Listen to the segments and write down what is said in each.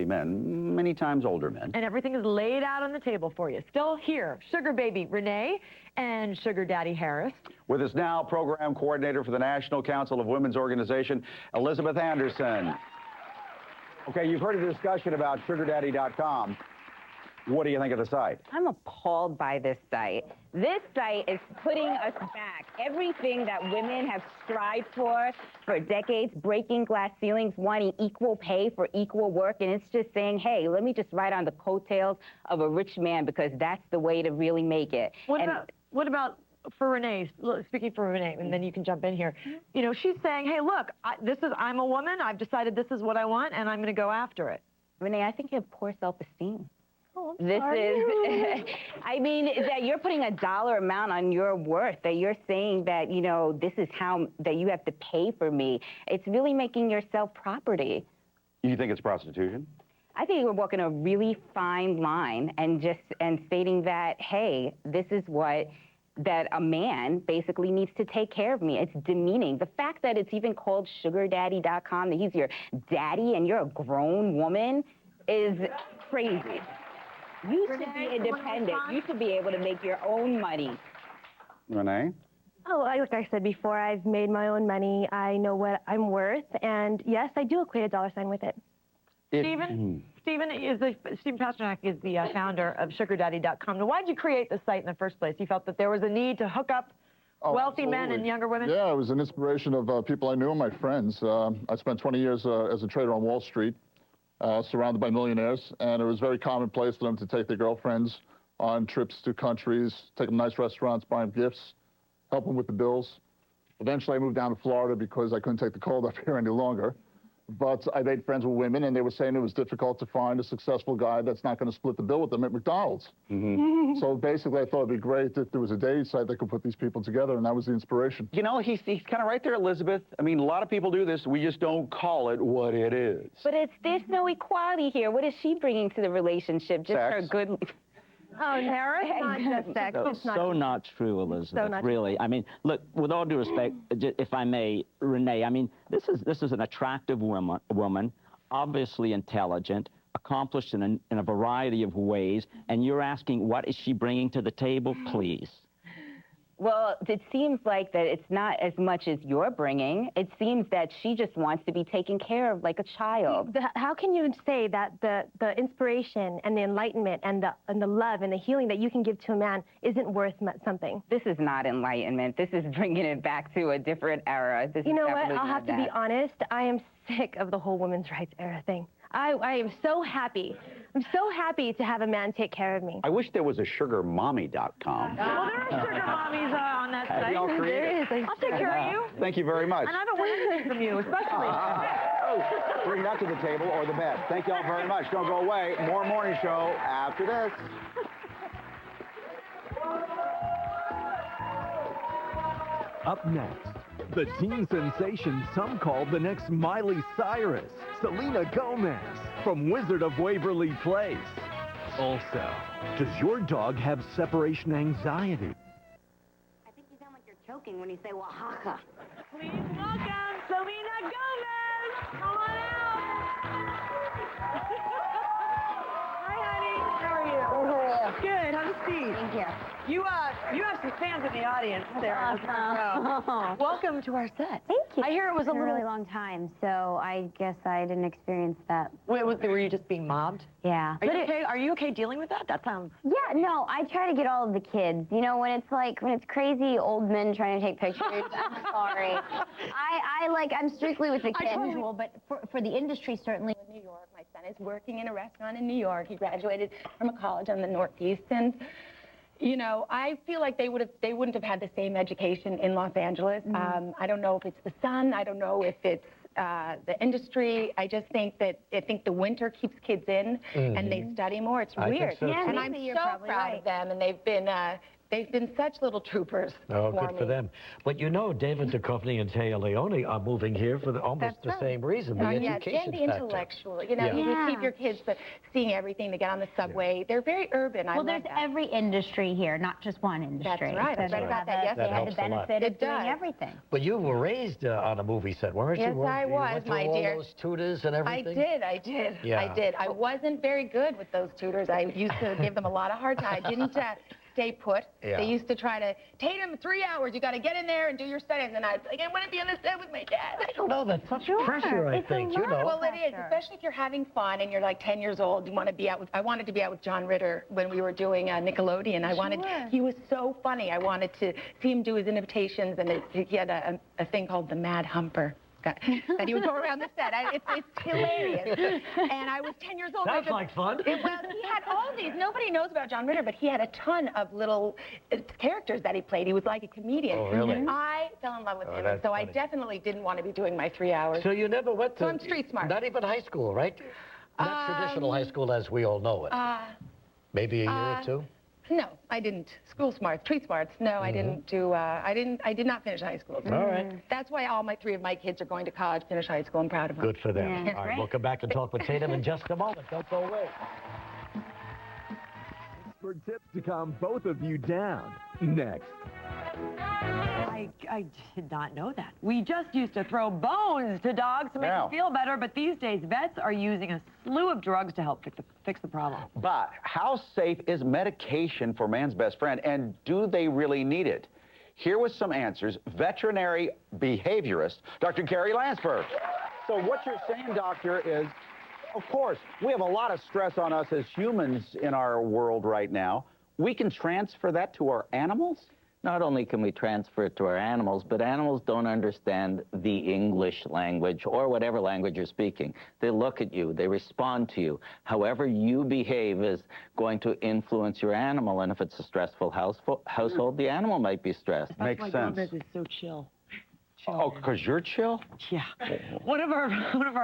men, many times older men. And everything is laid out on the table for you. Still here, Sugar Baby Renee and Sugar Daddy Harris. With us now, program coordinator for the National Council of Women's Organization, Elizabeth Anderson. Okay, you've heard a discussion about SugarDaddy.com. What do you think of the site? I'm appalled by this site. This site is putting us back. Everything that women have strived for decades, breaking glass ceilings, wanting equal pay for equal work, and it's just saying, hey, let me just ride on the coattails of a rich man because that's the way to really make it. What about for Renee, speaking for Renee, and then you can jump in here. You know, she's saying, hey, look, I'm a woman, I've decided this is what I want, and I'm going to go after it. Renee, I think you have poor self-esteem. Oh, this is, I mean, that you're putting a dollar amount on your worth, that you're saying that, you know, this is how, that you have to pay for me. It's really making yourself property. You think it's prostitution? I think we're walking a really fine line and stating that, hey, this is what, that a man basically needs to take care of me. It's demeaning. The fact that it's even called SugarDaddy.com, that he's your daddy and you're a grown woman is crazy. You should be independent. You should be able to make your own money. Renee? Oh, like I said before, I've made my own money. I know what I'm worth, and yes, I do equate a dollar sign with it. Stephen Pastak is the founder of SugarDaddy.com. Now, why did you create this site in the first place? You felt that there was a need to hook up wealthy men and younger women? Yeah, it was an inspiration of people I knew and my friends. I spent 20 years as a trader on Wall Street, surrounded by millionaires, and it was very commonplace for them to take their girlfriends on trips to countries, take them to nice restaurants, buy them gifts, help them with the bills. Eventually, I moved down to Florida because I couldn't take the cold up here any longer. But I made friends with women, and they were saying it was difficult to find a successful guy that's not going to split the bill with them at McDonald's. So basically, I thought it'd be great if there was a dating site that could put these people together, and that was the inspiration. You know, he's kind of right there, Elizabeth. I mean, a lot of people do this. We just don't call it what it is. But there's no equality here. What is she bringing to the relationship? Just Sex. her good... Oh, Harris, not just sex. So not true, Elizabeth, really. I mean, look, with all due respect, if I may, Renee, I mean, this is an attractive woman, obviously intelligent, accomplished in a variety of ways, and you're asking what is she bringing to the table? Please. Well, it seems like that it's not as much as you're bringing. It seems that she just wants to be taken care of like a child. How can you say that the inspiration and the enlightenment and the love and the healing that you can give to a man isn't worth something? This is not enlightenment. This is bringing it back to a different era. This you know is what? I'll have to be honest. I am sick of the whole women's rights era thing. I am so happy. I'm so happy to have a man take care of me. I wish there was a SugarMommy.com. Well, there are sugar mommies on that site. Y'all There is. I'll take care of you. Thank you very much. And I don't want anything from you, especially. Bring that to the table or the bed. Thank y'all very much. Don't go away. More morning show after this. Up next, the teen sensation some call the next Miley Cyrus, Selena Gomez, from Wizard of Waverly Place. Also, does your dog have separation anxiety? I think you sound like you're choking when you say Oaxaca. Please welcome Selena Gomez. Come on out. Hi, honey. How are you? Good. Have a seat. Thank you. You have some fans in the audience there. Welcome to our set. Thank you. I hear it was a really long time, so I guess I didn't experience that. Wait, were you just being mobbed? Yeah. Are you okay? Are you okay dealing with that? That sounds. Yeah, no, I try to get all of the kids. You know, when it's crazy old men trying to take pictures, I'm sorry. I'm strictly with the kids. But for the industry, certainly in New York, my son is working in a restaurant in New York. He graduated from a college on the Northeast, and you know, I feel like they wouldn't have had the same education in Los Angeles. I don't know if it's the sun. I don't know if it's the industry. I just think that the winter keeps kids in and they study more. It's weird. So. Yeah, and I'm so proud of them. And they've been They've been such little troopers. Oh, for good me. for them. But you know, David Duchovny and Taya Leone are moving here for almost the same reason, the education and the factor. intellectual. You know, you keep your kids seeing everything. They get on the subway. They're very urban. Well, there's every industry here, not just one industry. That's right. So I read they about that have yesterday. They have the benefit of doing everything. But you were raised on a movie set, weren't you? Yes, I was, went my through dear. all those tutors and everything? I did. Yeah. I did. I wasn't very good with those tutors. I used to give them a lot of hard time. I didn't stay put. Yeah. They used to try to, Tatum, 3 hours. You got to get in there and do your studies. And I'd be like, I want to be on the set with my dad. I don't know. That's such pressure, I think. You know. Well, it is, especially if you're having fun and you're like 10 years old. You want to be out with. I wanted to be out with John Ritter when we were doing Nickelodeon. He was so funny. I wanted to see him do his invitations, and he had a thing called the Mad Humper. That he would go around the set. It's hilarious. And I was 10 years old. Sounds like fun. Well, he had all these. Nobody knows about John Ritter, but he had a ton of little characters that he played. He was like a comedian. Oh, really? I fell in love with him, and that's so funny. I definitely didn't want to be doing my 3 hours. So you never went to... So I'm street smart. Not even high school, right? Not traditional high school as we all know it. Maybe a year or two? No, I didn't. School smarts, street smarts. No, I didn't do. I did not finish high school. All right. That's why three of my kids are going to college, finish high school. I'm proud of them. Good for them. Yeah. All right, we'll come back and talk with Tatum in just a moment. Don't go away. For tips to calm both of you down. Next. I did not know that. We just used to throw bones to dogs to make them feel better, but these days vets are using a slew of drugs to help fix the problem. But how safe is medication for man's best friend, and do they really need it? Here with some answers, veterinary behaviorist, Dr. Carrie Lansberg. So what you're saying, doctor, is, of course, we have a lot of stress on us as humans in our world right now. We can transfer that to our animals? Not only can we transfer it to our animals, but animals don't understand the English language or whatever language you're speaking. They look at you, they respond to you. However you behave is going to influence your animal, and if it's a stressful household, the animal might be stressed. That's why Gomez is so chill. Oh, because you're chill? Yeah. One of our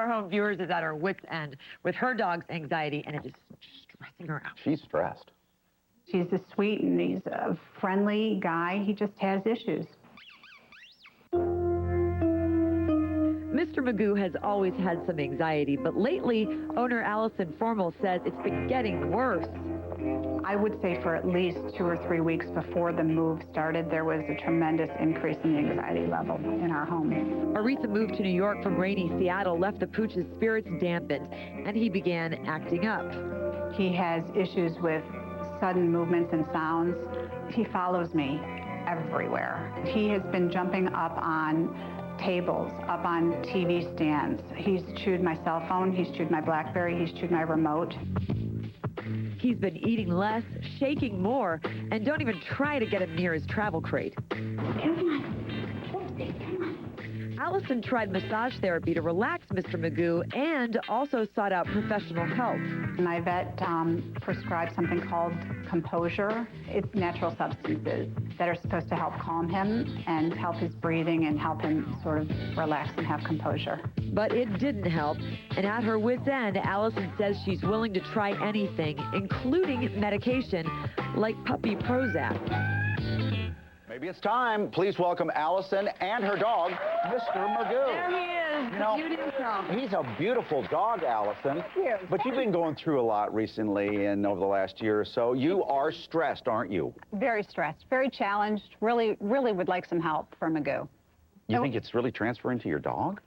home viewers is at her wit's end with her dog's anxiety, and it is stressing her out. She's stressed. He's a sweet and he's a friendly guy. He just has issues. Mr. Magoo has always had some anxiety, but lately, owner Allison Formal says it's been getting worse. I would say for at least 2 or 3 weeks before the move started, there was a tremendous increase in the anxiety level in our home. A recent move to New York from rainy Seattle left the pooch's spirits dampened, and he began acting up. He has issues with sudden movements and sounds. He follows me everywhere. He has been jumping up on tables, up on TV stands. He's chewed my cell phone, he's chewed my BlackBerry, he's chewed my remote. He's been eating less, shaking more, and don't even try to get him near his travel crate. Allison tried massage therapy to relax Mr. Magoo and also sought out professional help. My vet prescribed something called Composure. It's natural substances that are supposed to help calm him and help his breathing and help him sort of relax and have composure. But it didn't help, and at her wit's end, Allison says she's willing to try anything, including medication like puppy Prozac. Maybe it's time. Please welcome Allison and her dog, Mr. Magoo. There he is. You know, he's a beautiful dog, Allison. Yes. But you've been going through a lot recently and over the last year or so. You are stressed, aren't you? Very stressed, very challenged, really would like some help from Magoo. You think it's really transferring to your dog?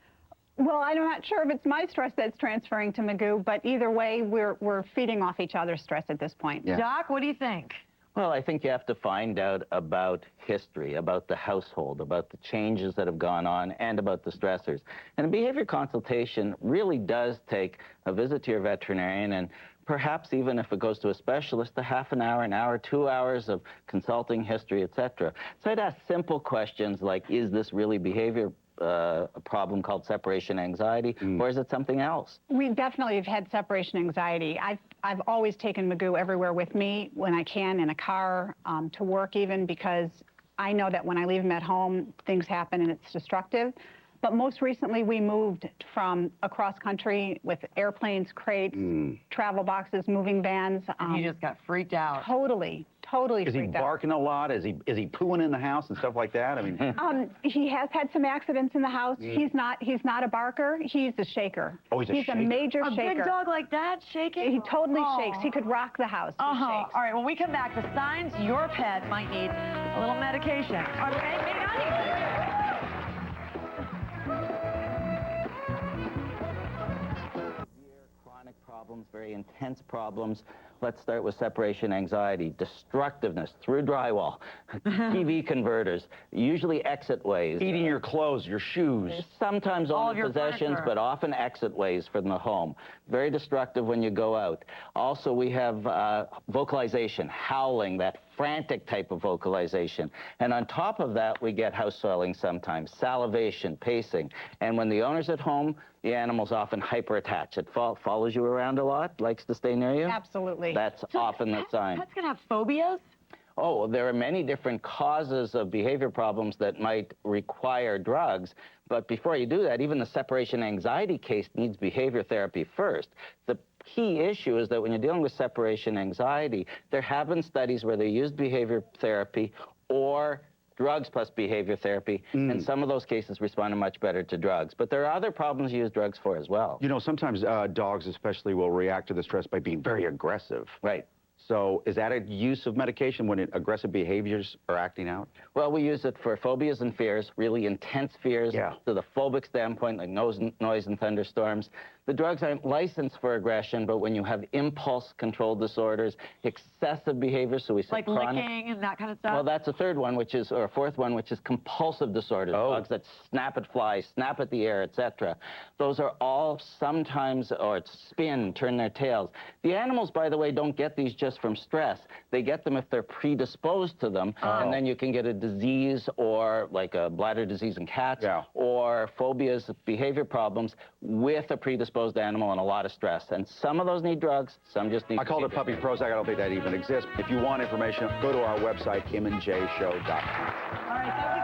Well, I'm not sure if it's my stress that's transferring to Magoo, but either way, we're feeding off each other's stress at this point. Yeah. Doc, what do you think? Well, I think you have to find out about history, about the household, about the changes that have gone on, and about the stressors. And a behavior consultation really does take a visit to your veterinarian, and perhaps even if it goes to a specialist, a half an hour, 2 hours of consulting history, etc. So I'd ask simple questions like, is this really behavior a problem called separation anxiety, or is it something else? We definitely have had separation anxiety. I've always taken Magoo everywhere with me when I can, in a car, to work even, because I know that when I leave him at home, things happen and it's destructive. But most recently, we moved from across country with airplanes, crates, travel boxes, moving vans. He just got freaked out. Totally Is he freaked out. barking a lot? Is he pooing in the house and stuff like that? I mean, He has had some accidents in the house. He's not a barker. He's a shaker. Oh, he's a shaker. major A shaker. big dog like that shaking? He totally shakes. He could rock the house. He shakes. All right, when we come back, the signs your pet might need a little medication. All right, maybe not even. Chronic problems, very intense problems. Let's start with separation anxiety, destructiveness through drywall, TV converters, usually exit ways. Eating your clothes, your shoes. Sometimes All only of your possessions, furniture. but often exit ways from the home. Very destructive when you go out. Also, we have vocalization, howling, that frantic type of vocalization. And on top of that, we get house swelling sometimes, salivation, pacing. And when the owner's at home, the animal's often hyper-attached. It follows you around a lot, likes to stay near you. Absolutely. That's often the sign. Pets can have phobias? Oh, there are many different causes of behavior problems that might require drugs. But before you do that, even the separation anxiety case needs behavior therapy first. The key issue is that when you're dealing with separation anxiety, there have been studies where they used behavior therapy or drugs plus behavior therapy, and some of those cases responded much better to drugs. But there are other problems you use drugs for as well. You know, sometimes dogs especially will react to the stress by being very aggressive. Right. So is that a use of medication when aggressive behaviors are acting out? Well, we use it for phobias and fears, really intense fears, to the phobic standpoint, like noise and thunderstorms. The drugs aren't licensed for aggression, but when you have impulse control disorders, excessive behavior, so we say Like chronic. licking and that kind of stuff? Well, that's a third one, or a fourth one, which is compulsive disorders. Dogs that snap at flies, snap at the air, etc. Those are all sometimes, or spin, turn their tails. The animals, by the way, don't get these just from stress. They get them if they're predisposed to them, and then you can get a disease, or like a bladder disease in cats, or phobias, behavior problems with a predisposed animal and a lot of stress. And some of those need drugs, some just need... I called it puppy Prozac. I don't think that even exists. If you want information, go to our website, kimandjayshow.com. All right,